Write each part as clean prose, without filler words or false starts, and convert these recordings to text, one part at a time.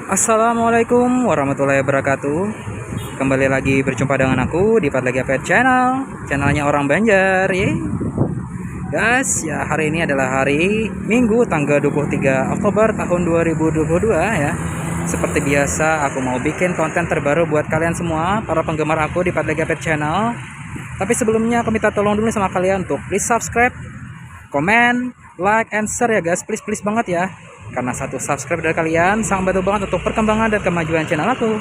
Assalamualaikum warahmatullahi wabarakatuh. Kembali lagi berjumpa dengan aku di Padlagi Pet Channel, channelnya orang Banjar, ye. Guys, ya hari ini adalah hari Minggu tanggal 23 Oktober tahun 2022 ya. Seperti biasa aku mau bikin konten terbaru buat kalian semua, para penggemar aku di Padlagi Pet Channel. Tapi sebelumnya aku minta tolong dulu sama kalian untuk please subscribe, komen, like, and share ya guys, please banget ya. Karena satu subscribe dari kalian sangat bantu banget untuk perkembangan dan kemajuan channel aku,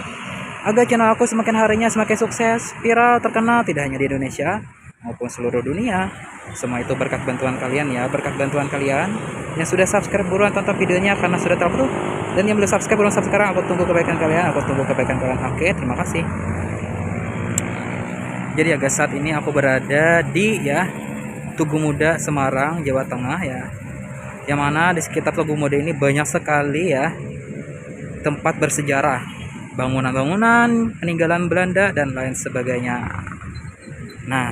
agar channel aku semakin harinya semakin sukses, viral, terkenal tidak hanya di Indonesia maupun seluruh dunia. Semua itu berkat bantuan kalian ya, berkat bantuan kalian. Yang sudah subscribe buruan tonton videonya karena sudah tertutup, dan yang belum subscribe buruan subscribe sekarang. Aku tunggu kebaikan kalian, Oke, terima kasih. Jadi ya guys, saat ini aku berada di Tugu Muda, Semarang, Jawa Tengah ya. Yang mana di sekitar Tugu Muda ini banyak sekali ya tempat bersejarah, bangunan-bangunan peninggalan Belanda dan lain sebagainya. Nah,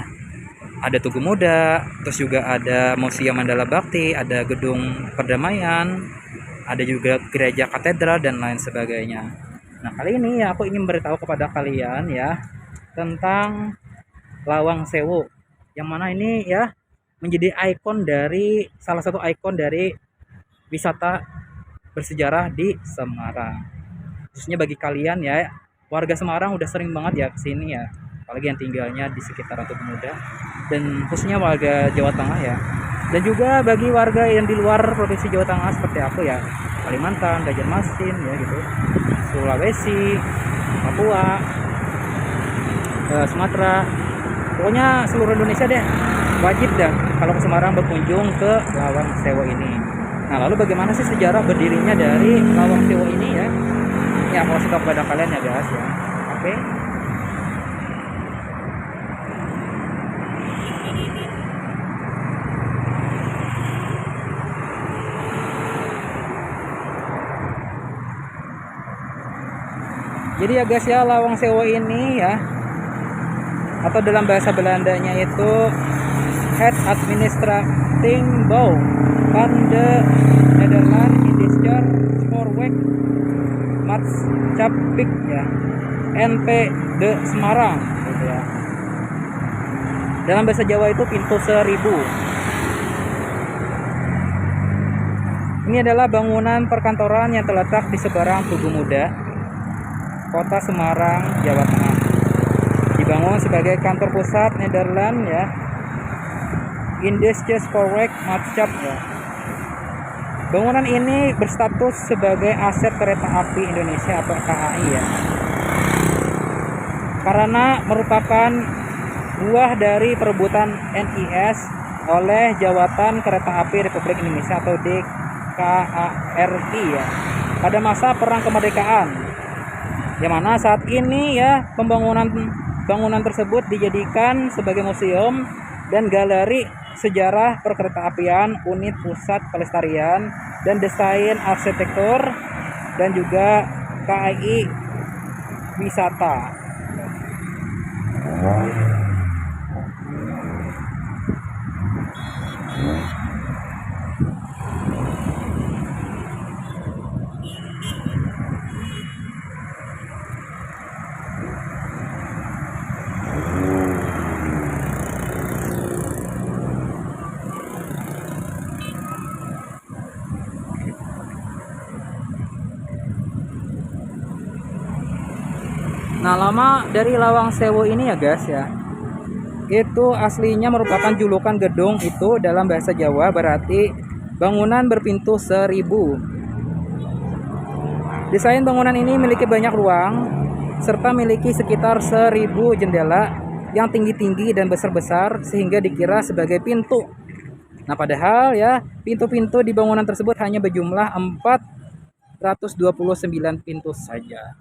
ada Tugu Muda, terus juga ada Museum Mandala Bakti, ada Gedung Perdamaian, ada juga Gereja Katedral dan lain sebagainya. Nah, kali ini aku ingin beritahu kepada kalian ya tentang Lawang Sewu, yang mana ini ya menjadi salah satu ikon dari wisata bersejarah di Semarang. Khususnya bagi kalian ya, warga Semarang udah sering banget ya kesini ya, apalagi yang tinggalnya di sekitar Tugu Muda, dan khususnya warga Jawa Tengah ya. Dan juga bagi warga yang di luar provinsi Jawa Tengah seperti aku ya, Kalimantan, Banjarmasin ya gitu, Sulawesi, Papua, Sumatera, pokoknya seluruh Indonesia deh, wajib dah kalau ke Semarang berkunjung ke Lawang Sewu ini. Nah, lalu bagaimana sih sejarah berdirinya dari Lawang Sewu ini ya? Ini aku kasih tahu kepada kalian ya guys ya. Oke. Jadi ya guys ya, Lawang Sewu ini ya, atau dalam bahasa Belandanya itu Het Administrating Bouw van de Nederland Indischer Spoorweg Maatschappij ya, NP de Semarang gitu ya. Dalam bahasa Jawa itu pintu seribu. Ini adalah bangunan perkantoran yang terletak di seberang Tugu Muda, Kota Semarang, Jawa Tengah. Dibangun sebagai kantor pusat Nederland ya, Indische Spoorweg Maatschappij ya. Bangunan ini berstatus sebagai aset kereta api Indonesia atau KAI ya, karena merupakan buah dari perebutan NIS oleh Jawatan Kereta Api Republik Indonesia atau DKARI ya, pada masa Perang Kemerdekaan. Yang mana saat ini ya bangunan tersebut dijadikan sebagai museum dan galeri sejarah perkeretaapian, unit pusat pelestarian dan desain arsitektur, dan juga KAI wisata. Nah, lama dari Lawang Sewu ini ya guys ya, itu aslinya merupakan julukan gedung itu dalam bahasa Jawa berarti bangunan berpintu seribu. Desain bangunan ini memiliki banyak ruang serta memiliki sekitar 1000 jendela yang tinggi-tinggi dan besar-besar sehingga dikira sebagai pintu. Nah, padahal ya pintu-pintu di bangunan tersebut hanya berjumlah 429 pintu saja.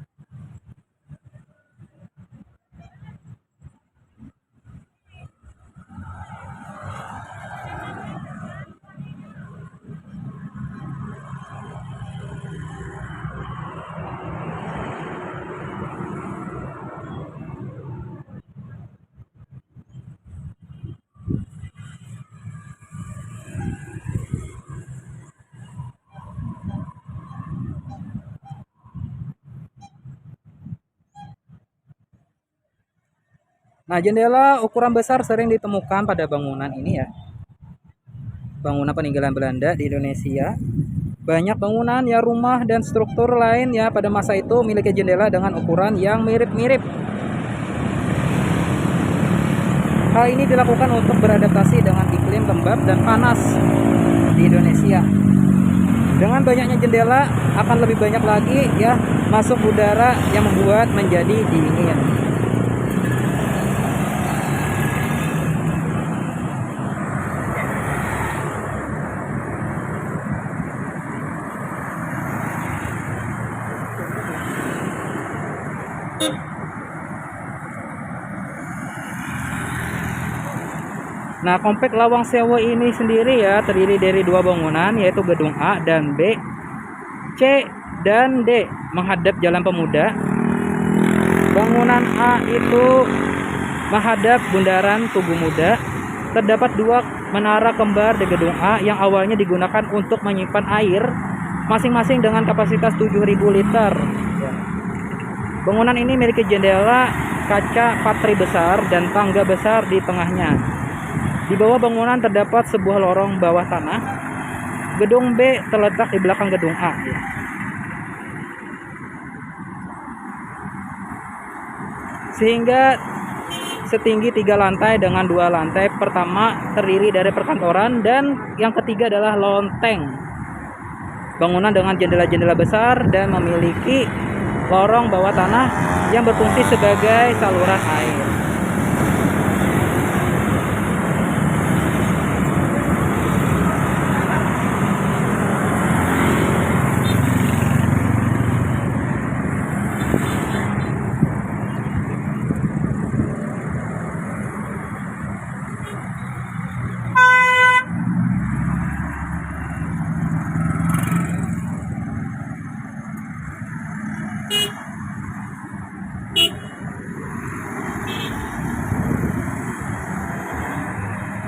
Nah, jendela ukuran besar sering ditemukan pada bangunan ini ya. Bangunan peninggalan Belanda di Indonesia. Banyak bangunan ya, rumah dan struktur lain ya pada masa itu memiliki jendela dengan ukuran yang mirip-mirip. Hal ini dilakukan untuk beradaptasi dengan iklim lembab dan panas di Indonesia. Dengan banyaknya jendela akan lebih banyak lagi ya masuk udara yang membuat menjadi dingin. Nah, komplek Lawang Sewu ini sendiri ya terdiri dari dua bangunan, yaitu gedung A dan B. C dan D menghadap Jalan Pemuda. Bangunan A itu menghadap Bundaran Tugu Muda. Terdapat dua menara kembar di gedung A yang awalnya digunakan untuk menyimpan air, masing-masing dengan kapasitas 7.000 liter. Bangunan ini memiliki jendela kaca patri besar dan tangga besar di tengahnya. Di bawah bangunan terdapat sebuah lorong bawah tanah. Gedung B terletak di belakang gedung A. Sehingga setinggi 3 lantai dengan 2 lantai pertama terdiri dari perkantoran dan yang ketiga adalah lonteng. Bangunan dengan jendela-jendela besar dan memiliki lorong bawah tanah yang berfungsi sebagai saluran air.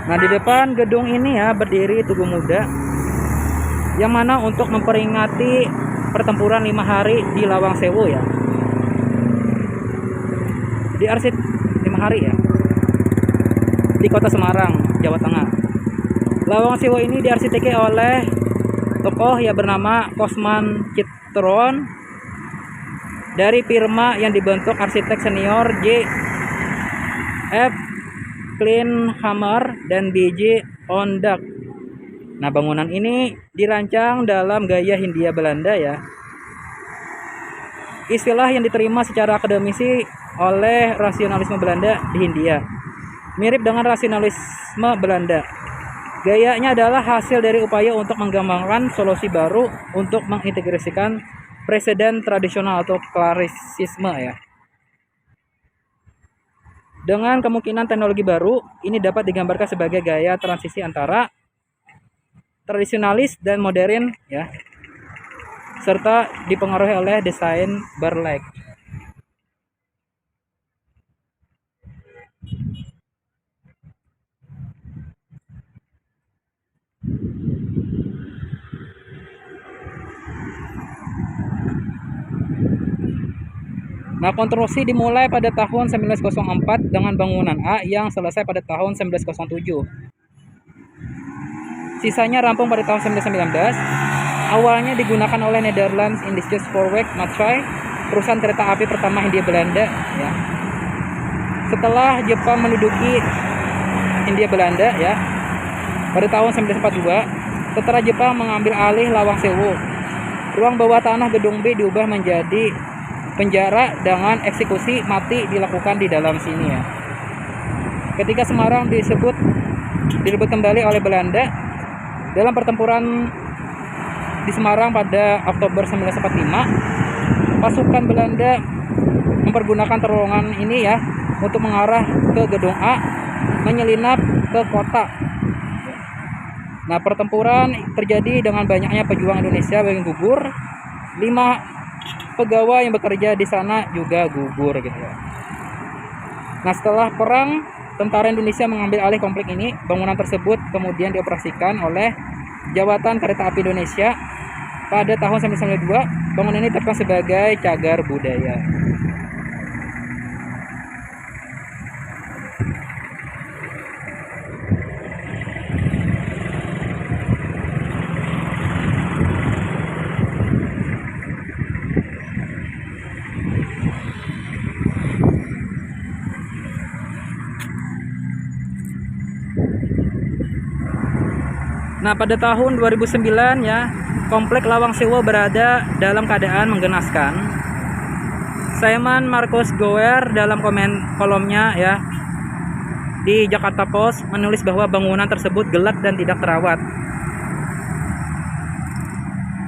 Nah, di depan gedung ini ya berdiri Tugu Muda, yang mana untuk memperingati pertempuran 5 hari di Lawang Sewu ya. Di arsitek 5 hari ya. Di Kota Semarang, Jawa Tengah. Lawang Sewu ini diarsiteki oleh tokoh yang bernama Kosman Citron dari firma yang dibentuk arsitek senior J. F. Kleinhammer dan B.J. Ondak. Nah, bangunan ini dirancang dalam gaya Hindia Belanda ya. Istilah yang diterima secara akademisi oleh rasionalisme Belanda di Hindia. Mirip dengan rasionalisme Belanda. Gayanya adalah hasil dari upaya untuk mengembangkan solusi baru untuk mengintegrasikan preseden tradisional atau klasisisme ya. Dengan kemungkinan teknologi baru, ini dapat digambarkan sebagai gaya transisi antara tradisionalis dan modern ya, serta dipengaruhi oleh desain Barlek. Nah, konstruksi dimulai pada tahun 1904 dengan bangunan A yang selesai pada tahun 1907. Sisanya rampung pada tahun 1919. Awalnya digunakan oleh Netherlands Industries Spoorweg Maatschappij, perusahaan kereta api pertama Hindia Belanda ya. Setelah Jepang menduduki Hindia Belanda ya, pada tahun 1942, tentara Jepang mengambil alih Lawang Sewu. Ruang bawah tanah gedung B diubah menjadi penjara dengan eksekusi mati dilakukan di dalam sini ya. Ketika Semarang direbut kembali oleh Belanda dalam pertempuran di Semarang pada Oktober 1945, pasukan Belanda mempergunakan terowongan ini ya untuk mengarah ke gedung A, menyelinap ke kota. Nah, pertempuran terjadi dengan banyaknya pejuang Indonesia yang gugur. 5 pegawai yang bekerja di sana juga gugur gitu ya. Nah, setelah perang, tentara Indonesia mengambil alih komplek ini. Bangunan tersebut kemudian dioperasikan oleh Jawatan Kereta Api Indonesia pada tahun 1992. Bangunan ini ditetapkan sebagai cagar budaya. Nah, pada tahun 2009 ya, komplek Lawang Sewu berada dalam keadaan menggenaskan. Simon Marcus Gower dalam kolomnya ya di Jakarta Post menulis bahwa bangunan tersebut gelap dan tidak terawat.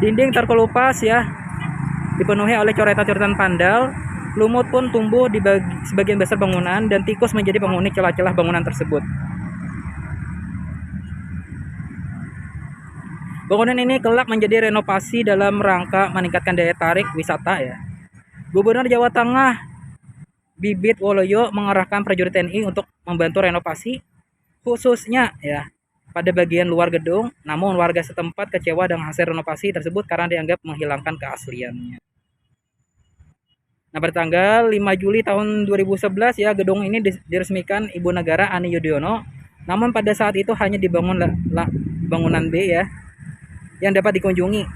Dinding terkelupas ya, dipenuhi oleh coretan-coretan pandal. Lumut pun tumbuh di sebagian besar bangunan dan tikus menjadi penghuni celah-celah bangunan tersebut. Bangunan ini kelak menjadi renovasi dalam rangka meningkatkan daya tarik wisata ya. Gubernur Jawa Tengah Bibit Woloyo mengerahkan prajurit TNI untuk membantu renovasi khususnya ya pada bagian luar gedung. Namun warga setempat kecewa dengan hasil renovasi tersebut karena dianggap menghilangkan keasliannya. Nah, pada tanggal 5 Juli tahun 2011 ya, gedung ini diresmikan Ibu Negara Ani Yudhoyono. Namun pada saat itu hanya dibangun bangunan B ya yang dapat dikunjungi.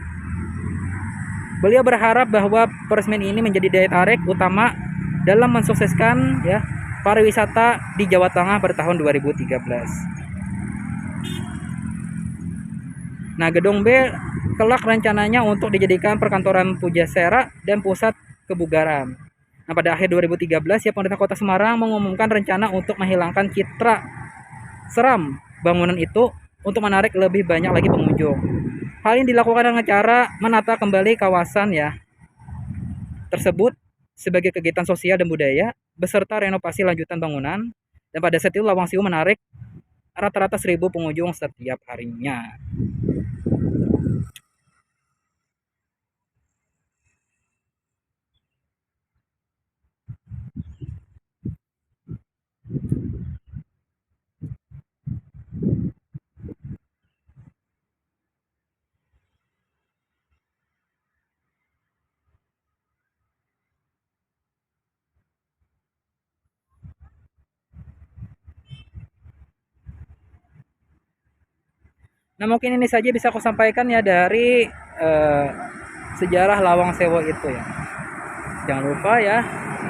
Beliau berharap bahwa peresmian ini menjadi daya tarik utama dalam mensukseskan ya pariwisata di Jawa Tengah pada tahun 2013. Nah, gedung B kelak rencananya untuk dijadikan perkantoran pujasera dan pusat kebugaran. Nah, pada akhir 2013 ya, pemerintah Kota Semarang mengumumkan rencana untuk menghilangkan citra seram bangunan itu untuk menarik lebih banyak lagi pengunjung. Hal ini dilakukan dengan cara menata kembali kawasan ya tersebut sebagai kegiatan sosial dan budaya beserta renovasi lanjutan bangunan, dan pada saat itu Lawang Sewu menarik rata-rata 1.000 pengunjung setiap harinya. Nah, mungkin ini saja bisa aku sampaikan ya dari sejarah Lawang Sewu itu ya. Jangan lupa ya,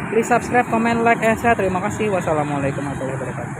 please subscribe, comment, like, and share. Terima kasih. Wassalamualaikum warahmatullahi wabarakatuh.